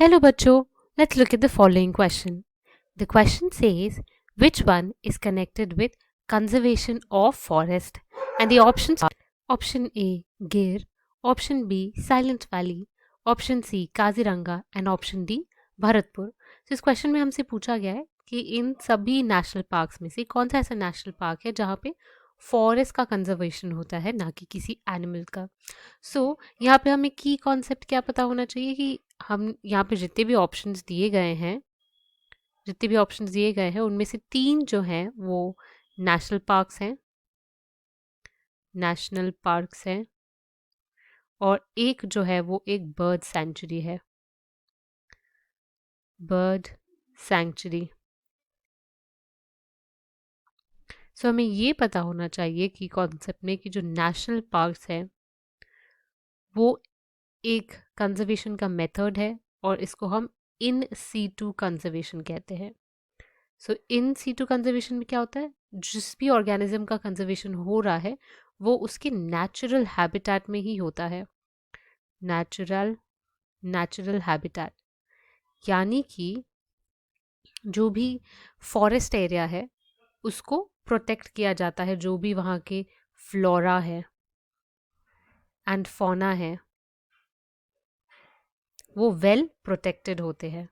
Hello, Bacho. Let's look at the following question. The question says, which one is connected with conservation of forest? And the options are option A, Gir, option B, Silent Valley, option C, Kaziranga, and option D, Bharatpur. तो इस question में हमसे पूछा गया है कि इन सभी national parks में से कौन सा ऐसा नेशनल पार्क है जहाँ पे फॉरेस्ट का कंजर्वेशन होता है, ना कि किसी एनिमल का. यहाँ पे हमें की कॉन्सेप्ट क्या पता होना चाहिए कि हम यहाँ पे जितने भी ऑप्शंस दिए गए हैं उनमें से 3 जो हैं वो नेशनल पार्क्स हैं और एक जो है वो एक बर्ड सैंक्चुरी. हमें ये पता होना चाहिए कि कॉन्सेप्ट में कि जो नेशनल पार्क्स हैं वो एक कंजर्वेशन का मेथड है और इसको हम इन सीटू कंजर्वेशन कहते हैं. इन सीटू कंजर्वेशन में क्या होता है, जिस भी ऑर्गेनिज्म का कंजर्वेशन हो रहा है वो उसके नेचुरल हैबिटेट में ही होता है. नेचुरल हैबिटेट यानी कि जो भी फॉरेस्ट एरिया है उसको प्रोटेक्ट किया जाता है, जो भी वहाँ के फ्लोरा है एंड फौना है वो वेल प्रोटेक्टेड होते हैं.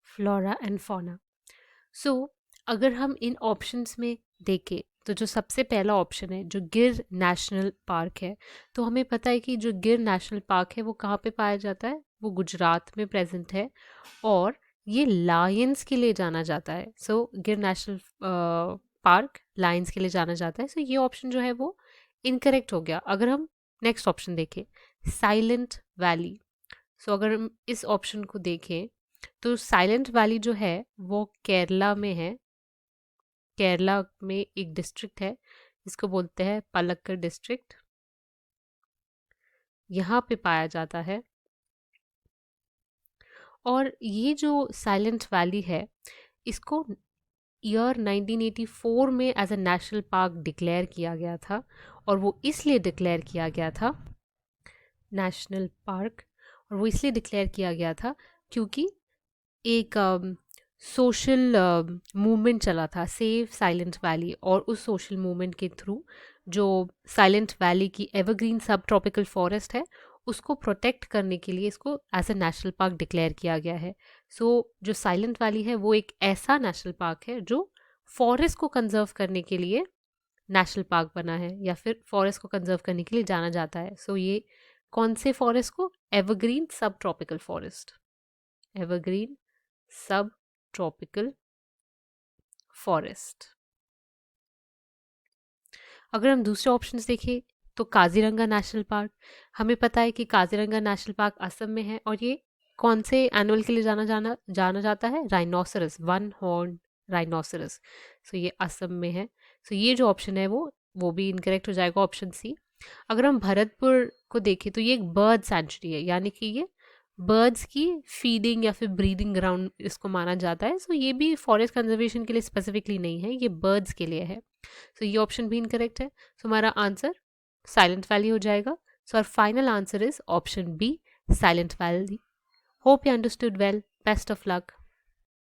Flora and fauna. अगर हम इन ऑप्शंस में देखें तो जो सबसे पहला ऑप्शन है जो गिर नेशनल पार्क है, तो हमें पता है कि जो गिर नेशनल पार्क है वो कहाँ पे पाया जाता है, वो गुजरात में प्रेजेंट है और ये लायंस के लिए जाना जाता है. गिर नेशनल पार्क लायंस के लिए जाना जाता है. ये ऑप्शन जो है वो इनकरेक्ट हो गया. अगर हम नेक्स्ट ऑप्शन देखें साइलेंट वैली, अगर हम इस ऑप्शन को देखें तो साइलेंट वैली जो है वो केरला में है. केरला में एक डिस्ट्रिक्ट है जिसको बोलते हैं पलक्कड़ डिस्ट्रिक्ट, यहाँ पे पाया जाता है. और ये जो साइलेंट वैली है इसको ईयर 1984 में as a national park declare किया गया था. और वो इसलिए डिक्लेयर किया गया था नेशनल पार्क, और वो इसलिए डिक्लेयर किया गया था क्योंकि एक सोशल मूवमेंट चला था सेव साइलेंट वैली, और उस सोशल मूवमेंट के थ्रू जो साइलेंट वैली की एवरग्रीन सब ट्रॉपिकल फॉरेस्ट है उसको प्रोटेक्ट करने के लिए इसको as a national park declare किया गया है. जो साइलेंट वैली है वो एक ऐसा नेशनल पार्क है जो फॉरेस्ट को कंजर्व करने के लिए नेशनल पार्क बना है या फिर फॉरेस्ट को कंजर्व करने के लिए जाना जाता है. ये कौन से फॉरेस्ट को, evergreen sub tropical forest, evergreen sub tropical forest. अगर हम दूसरे ऑप्शंस देखें तो काजीरंगा नेशनल पार्क, हमें पता है कि काजीरंगा नेशनल पार्क असम में है और ये कौन से एनुअल के लिए जाना जाता है, राइनोसरस, वन हॉर्न राइनोसरस. ये असम में है. ये जो ऑप्शन है वो भी इनकरेक्ट हो जाएगा, ऑप्शन सी. अगर हम भरतपुर को देखें तो ये एक बर्ड सेंचुरी है, यानी कि ये बर्ड्स की फीडिंग या फिर ब्रीडिंग ग्राउंड इसको माना जाता है. ये भी फॉरेस्ट कंजर्वेशन के लिए स्पेसिफिकली नहीं है, ये बर्ड्स के लिए है. ये ऑप्शन भी इनकरेक्ट है. हमारा आंसर साइलेंट वैली हो जाएगा. Our final answer is option B, silent valley. Hope you understood well. Best of luck.